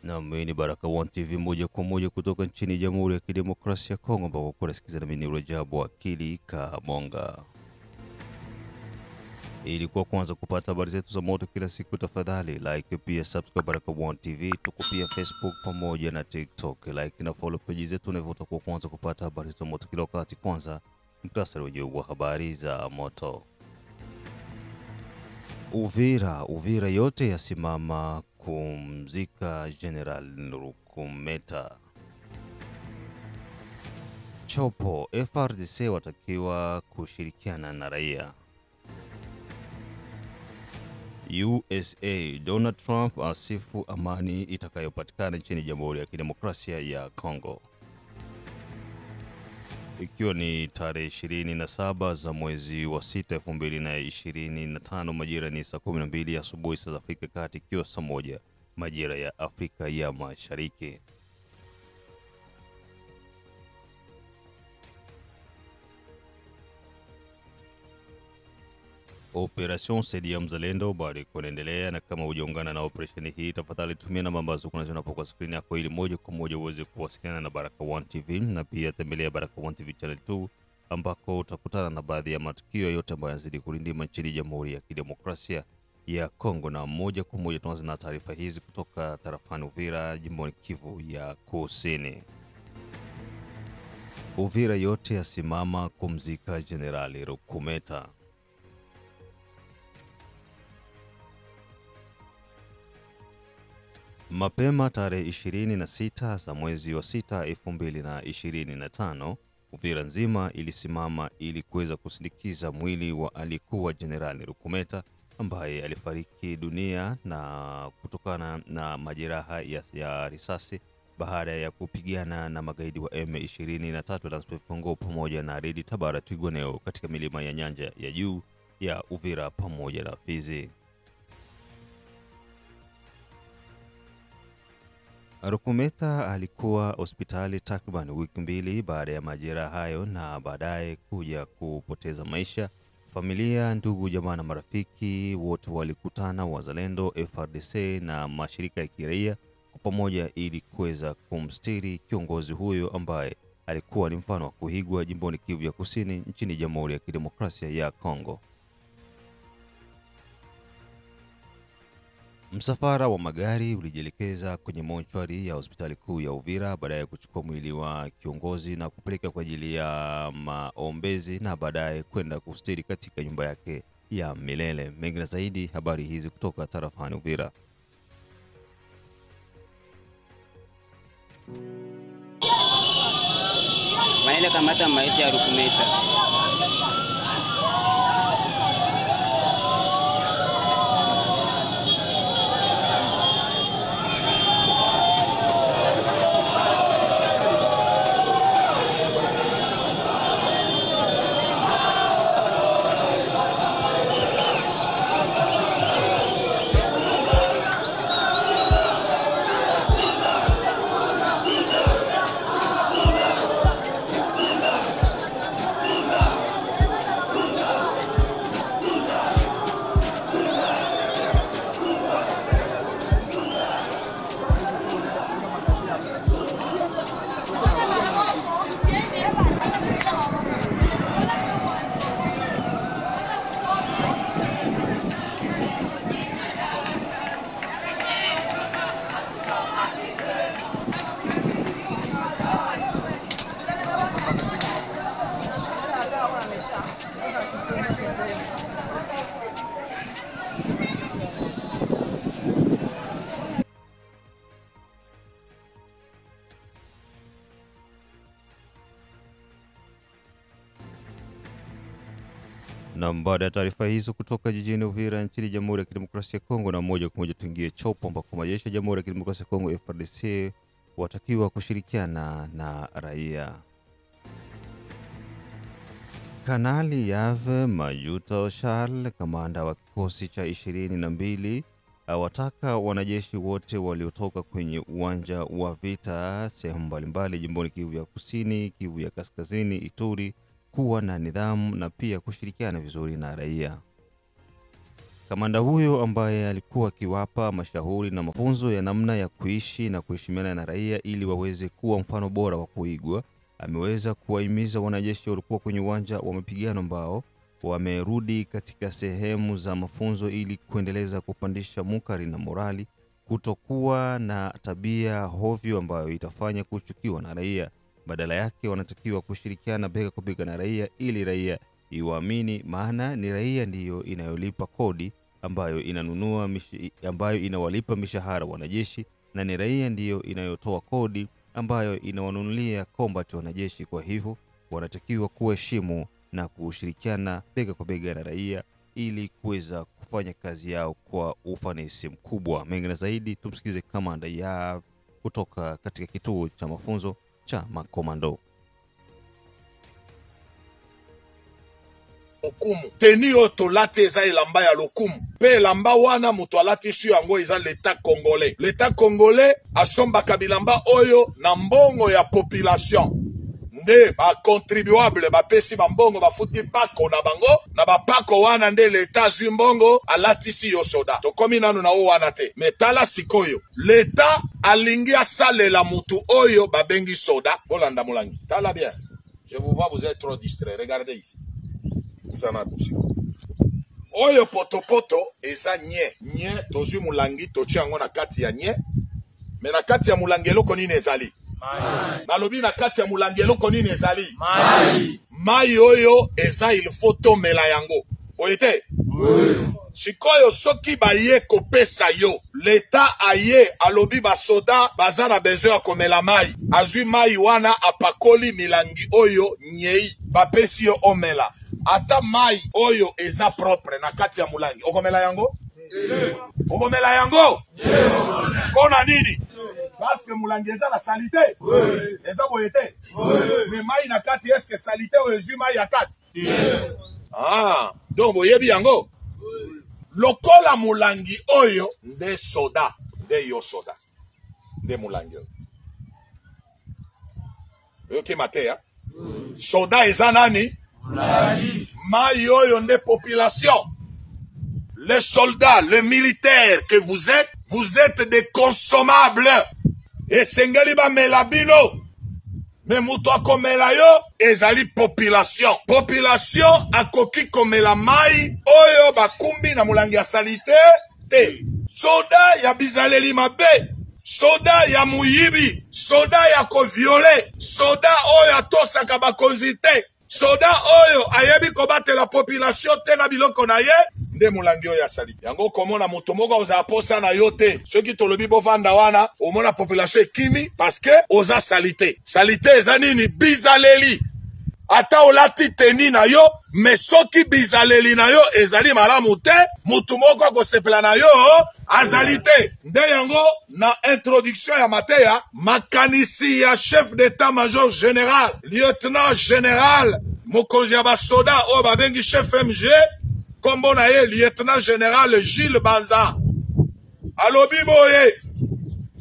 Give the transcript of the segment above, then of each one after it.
Na mimi ni Baraka One TV moja kwa moja kutoka nchini Jamhuri ya Kidemokrasia ya Kongo, ambako kunasikiliza na mimi Rajabu Akili Kamonga. Ili kwa kwanza kupata habari zetu za moto kila siku, tafadhali like pia subscribe Baraka One TV. Tuko pia Facebook pamoja na TikTok. Like na follow page zetu na hivyo kwa kwanza kupata habari za moto kila wakati. Kwanza mtasari wenyewe wa habari za moto. Uvira yote yasimama kumzika General Rukumeta. Chopo, FRDC watakiwa kushirikiana na raia. USA, Donald Trump asifu amani itakayopatikana nchini Jamhuri ya Kidemokrasia ya Kongo. Ikiwa ni tarehe 27 za mwezi wa 6 2025, majira ni saa 12 asubuhi saa za Afrika Kati, ikiwa saa 1 majira ya Afrika ya Mashariki. Operation Saidia Mzalendo bado kunaendelea, na kama hujaungana na operation hii, tafadhali tumia namba ambazo kunaziona hapo kwa screen yako ili moja kwa moja uweze kuwasiliana na Baraka One TV, na pia tembelea Baraka One TV channel 2 ambako utakutana na baadhi ya matukio yote ambayo yanazidi kulindima nchini Jamhuri ya Kidemokrasia ya Kongo. Na moja kwa moja tunaanza na taarifa hizi kutoka tarafani Uvira, jimboni Kivu ya Kusini. Uvira yote yasimama kumzika Generali Rukumeta. Mapema tarehe 26 za mwezi wa 6 2025, Uvira nzima ilisimama ili kuweza kusindikiza mwili wa alikuwa Generali Rukumeta ambaye alifariki dunia na kutokana na majeraha ya risasi baada ya kupigana na magaidi wa M23 Lanspeuf Congo pamoja na Red Tabara Twirwaneho katika milima ya nyanja ya juu ya Uvira pamoja na Fizi. Rukumeta alikuwa hospitali takriban wiki mbili baada ya majeraha hayo na baadaye kuja kupoteza maisha. Familia, ndugu, jamaa na marafiki wote walikutana, wazalendo, FRDC na mashirika ya kiraia kwa pamoja ili kuweza kumstiri kiongozi huyo ambaye alikuwa ni mfano wa kuigwa jimboni Kivu ya Kusini nchini Jamhuri ya Kidemokrasia ya Kongo. Msafara wa magari ulijielekeza kwenye mochwari ya hospitali kuu ya Uvira baadaye kuchukua mwili wa kiongozi na kupeleka kwa ajili ya maombezi na baadaye kwenda kustiri katika nyumba yake ya milele. Mengi na zaidi habari hizi kutoka tarafani Uvira. Maile kamata maiti ya Rukumeta. Na baada ya taarifa hizo kutoka jijini Uvira nchini Jamhuri ya Kidemokrasia ya Kongo, na moja kwa moja tuingie Chopo ambako majeshi ya Jamhuri ya Kidemokrasia ya Kongo FARDC watakiwa kushirikiana na raia. Kanali Yave Majuto Charles, kamanda wa kikosi cha 22, awataka wanajeshi wote waliotoka kwenye uwanja wa vita sehemu mbalimbali jimboni Kivu ya Kusini, Kivu ya Kaskazini, Ituri kuwa na nidhamu na pia kushirikiana vizuri na raia. Kamanda huyo ambaye alikuwa akiwapa mashauri na mafunzo ya namna ya kuishi na kuheshimiana na raia ili waweze kuwa mfano bora wa kuigwa, ameweza kuwahimiza wanajeshi waliokuwa kwenye uwanja wa mapigano ambao wamerudi katika sehemu za mafunzo ili kuendeleza kupandisha mukari na morali, kutokuwa na tabia hovyo ambayo itafanya kuchukiwa na raia. Badala yake wanatakiwa kushirikiana bega kwa bega na raia ili raia iwaamini, maana ni raia ndiyo inayolipa kodi ambayo inawalipa mishahara wanajeshi, na ni raia ndiyo inayotoa kodi ambayo inawanunulia combat wanajeshi. Kwa hivyo wanatakiwa kuheshimu na kushirikiana bega kwa bega na raia ili kuweza kufanya kazi yao kwa ufanisi mkubwa. Mengine zaidi tumsikize Kamanda Yav kutoka katika kituo cha mafunzo cha makomando. Lokumu tenio tolate eza elamba ya lokumu pe elamba wana mutu alati su yango eza l'état congolais. L'état congolais asombaka bilamba oyo na mbongo ya population nde ba contribuable bapesi bambongo bafuti pako na bango na bapako wana nde l'état zwi mbongo alatisi yo soda. Tokomi nanu na o wana te. Metala sikoyo l'état alingi asalela mutu oyo babengi soda. Bolanda mulangi tala bien, je vous vois, vous êtes trop distrait, regardez ici. Oyo potopoto eza nye tozwi mulangi tochi yango na kati ya nye, me na kati ya mulangi eloko nini ezali? Mai. Nalobi na kati ya mulangi eloko nini ezali? Mai. Mai oyo eza il faut tomela yango. Oyete? Oui. Sikoyo soki baye kopesa yo, l'État aye alobi basoda baza na besoin ya komela mai. Azwi mai wana apakoli milangi oyo nyei bapesi yo omela. Ata mai oyo eza propre na kati ya mulangi okomela yango? Okomela yango? Kona nini? Parce que mulangi eza la salite? Eza boyete? Me mai na kati eske salite o ezwi mai ya kati? Donc boyebi yango? Lokola mulangi oyo nde soda, nde yo soda, nde mulangi oyo. Yoke mateya? Soda eza nani? Mai oyo nde population. Les soldats, les militaires que vous êtes des consommables. Et sengeli ba melabino. Mais muto akomela yo ezali population. Population akoki komela mai oyo bakumbi na mulangi ya salite te. Soda ya bizaleli mabe, soda ya muyibi, soda ya koviole, soda oyo atosaka bakonzi te, soda oyo ayebi kobate la population te na biloko na ye, nde mulangi oyo ya salite. Yango komona moto moko oza aposa na yo te. Soki tolobi bovanda wana, omona population ekimi parce que oza salite. Salite eza nini? Bizaleli. Ata olati teni na yo, me soki bizaleli na yo ezali malamu te, mutu moko akosepela na yo azali te. Nde yango na introduction ya mateya, makanisi ya chef d'état-major général, lieutenant général, mokonzi ya basoda oyo babengi chef MG, kombo na ye lieutenant général Gilles Banza. Alobi boye,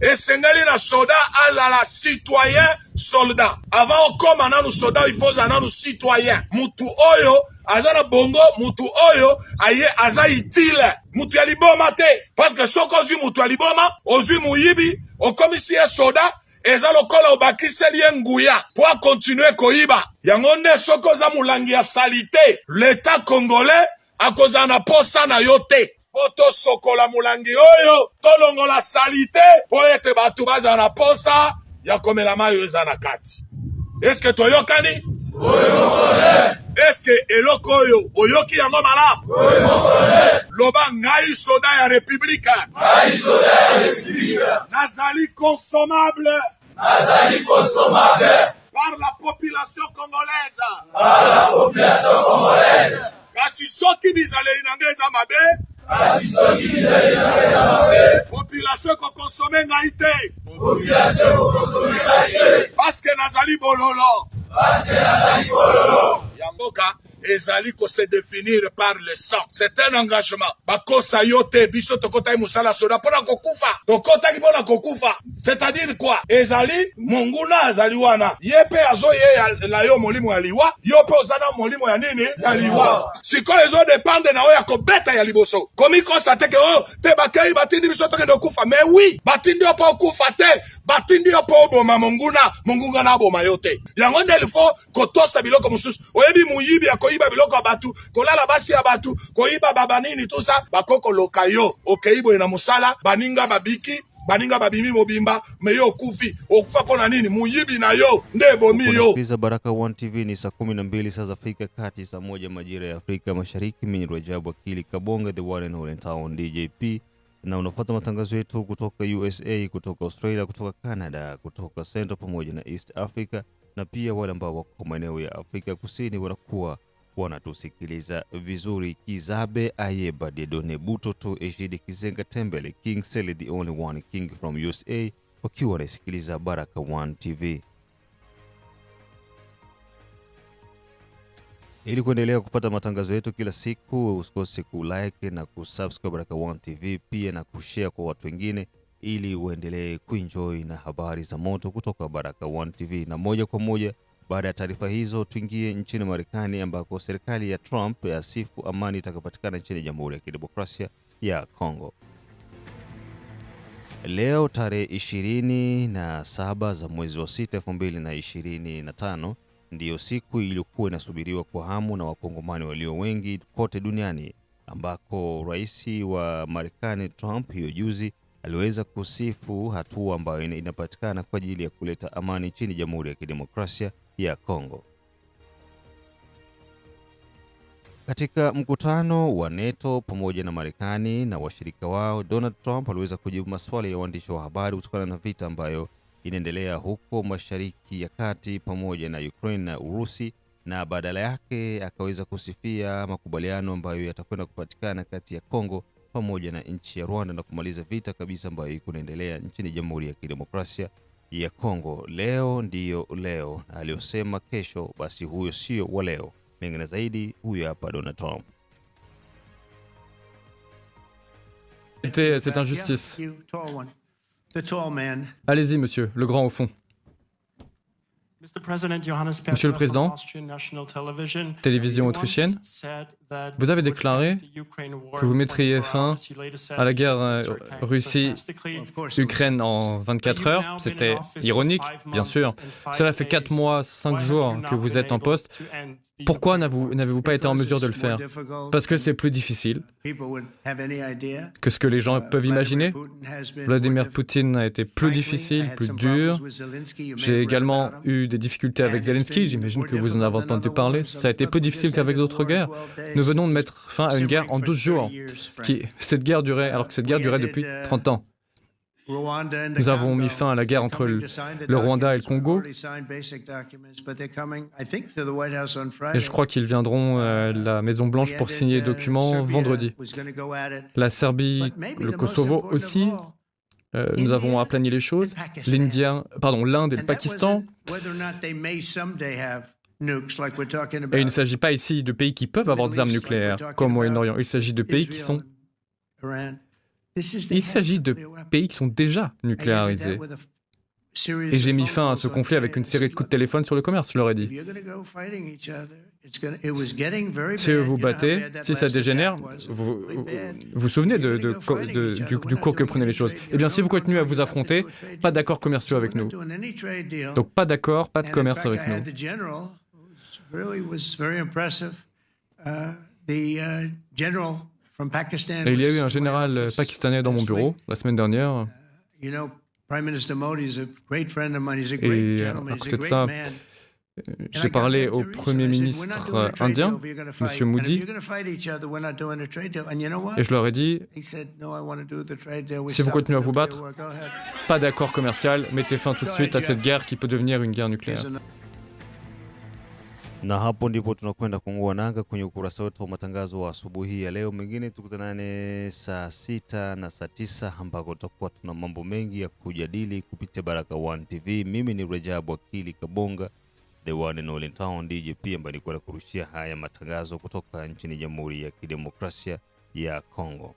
esengeli na soda azala citoyen soldat. Avant okoma nanu soda, il faut nanu citoyen. Mutu oyo azana bongo, mutu oyo aye aza itile. Mutu ya liboma te. Parce que soko ozwi mutu ya liboma, ozwi muyibi, okomisi ye soda, eza lokola obakiseli ye nguya po a continuer koyiba. Yango nde soko za mulangi ya salite, l'État congolais akoza na posa na yo te. Poto sokola mulangi oyo, tolongola salite, po ete batu baza na posa ya komela mayo eza na kati. Eske toyokani? Eske eloko oyo oyoki yango malamu? Loba ngai soda ya republika. Nazali consommable. Par la population congolaise. Kasi soki bizaleli nange eza mabe. Population ko consommer ngai te. Parce que nazali bololo. Ya mboka ezali ko se définir par le sang. C'est un engagement. Bakosa yote biso tokota musala soda pona kokufa. Tokota kibona kokufa. C'est-à-dire quoi? Ezali monguna azali wana. Yepe azo ye la yo molimo ya liwa, yope ozana molimo ya nini? Ya liwa. Siko ezo dépendre na oya ko beta ya liboso. Komi konstate ke oh te bakei batindi biso toke do kufa. Mais oui, batindi opo kufa te. Batindi opo oboma monguna na oboma yote. Yango nde ilfo kotosa biloko mususu. Oyebi muyibi ya koyiba biloko ya batu, kolala basi ya batu, koyiba baba nini tout ça, bakoko lokayo. Okeibo ina musala, baninga babiki, baninga babimi mobimba, meyo kufi, okufa pona nini, muyibi na yo, nde bomi yo. Unasikiliza Baraka One TV, ni saa 12 saa za Afrika Kati, saa 1 majira ya Afrika Mashariki. Mimi ni Rajabu Akili Kabonga, the one and only town DJP. Na unafuata matangazo yetu kutoka USA, kutoka Australia, kutoka Canada, kutoka Central pamoja na East Africa, na pia wale ambao wako maeneo ya Afrika Kusini wanakuwa wanatusikiliza vizuri. Kizabe Ayeba Dedone Butoto Ejide Kizenga Tembele King Sele the only one king from USA wakiwa wanasikiliza Baraka One TV. Ili kuendelea kupata matangazo yetu kila siku, usikose kulike na kusubscribe Baraka One TV, pia na kushare kwa watu wengine ili uendelee kuenjoy na habari za moto kutoka Baraka One TV. Na moja kwa moja baada ya taarifa hizo, tuingie nchini Marekani ambako serikali ya Trump yasifu amani itakapatikana nchini Jamhuri ya Kidemokrasia ya Kongo. Leo tarehe 27 za mwezi wa 6 2025 ndiyo siku iliyokuwa inasubiriwa kwa hamu na wakongomani walio wengi kote duniani, ambako rais wa Marekani Trump hiyo juzi aliweza kusifu hatua ambayo inapatikana kwa ajili ya kuleta amani nchini Jamhuri ya Kidemokrasia ya Kongo. Katika mkutano wa NATO pamoja na Marekani na washirika wao, Donald Trump aliweza kujibu maswali ya waandishi wa habari kutokana na vita ambayo inaendelea huko Mashariki ya Kati pamoja na Ukraine na Urusi, na badala yake akaweza kusifia makubaliano ambayo yatakwenda kupatikana kati ya Kongo pamoja na nchi ya Rwanda na kumaliza vita kabisa ambayo iko inaendelea nchini Jamhuri ya Kidemokrasia ya Kongo. Leo ndiyo leo, aliyosema kesho basi huyo sio wa leo. Mengine zaidi, huyo hapa Donald Trump. C'est injustice. Allez-y, monsieur, le grand au fond. Monsieur le Président, télévision autrichienne, vous avez déclaré que vous mettriez fin à la guerre Russie-Ukraine en 24 heures. C'était ironique, bien sûr. Cela fait 4 mois, 5 jours que vous êtes en poste. Pourquoi n'avez-vous pas été en mesure de le faire? Parce que c'est plus difficile que ce que les gens peuvent imaginer. Vladimir Poutine a été plus difficile, plus dur. J'ai également eu des difficultés avec Zelensky, j'imagine que vous en avez entendu parler. Ça a été plus difficile qu'avec d'autres guerres. Nous venons de mettre fin à une guerre en 12 jours. Cette guerre durait, alors que cette guerre durait depuis 30 ans. Nous avons mis fin à la guerre entre le Rwanda et le Congo. Et je crois qu'ils viendront à la Maison-Blanche pour signer les documents vendredi. La Serbie, le Kosovo aussi. Nous avons aplani les choses. L'Inde et le Pakistan. Et il ne s'agit pas ici de pays qui peuvent avoir des armes nucléaires, comme au Moyen-Orient. Il s'agit de pays qui sont... Il s'agit de pays qui sont déjà nucléarisés. Et j'ai mis fin à ce conflit avec une série de coups de téléphone sur le commerce, je leur ai dit. Si vous battez, si ça dégénère, vous vous souvenez du cours que prenaient les choses. Eh bien, si vous continuez à vous affronter, pas d'accords commerciaux avec nous. Donc pas d'accord, pas de commerce avec nous. Et il y a eu un général pakistanais dans mon bureau la semaine dernière. Et à côté de ça, j'ai parlé au Premier ministre indien, M. Modi, et je leur ai dit, si vous continuez à vous battre, pas d'accord commercial, mettez fin tout de suite à cette guerre qui peut devenir une guerre nucléaire. Na hapo ndipo tunakwenda kungua nanga kwenye ukurasa wetu wa matangazo wa asubuhi ya leo. Mengine tukutanane saa 6 na saa 9 ambako tutakuwa tuna mambo mengi ya kujadili kupitia Baraka One TV. Mimi ni Rajabu Akili Kabonga, the one and all in town DJP, ambaye alikuwa anakurushia haya matangazo kutoka nchini Jamhuri ya Kidemokrasia ya Kongo.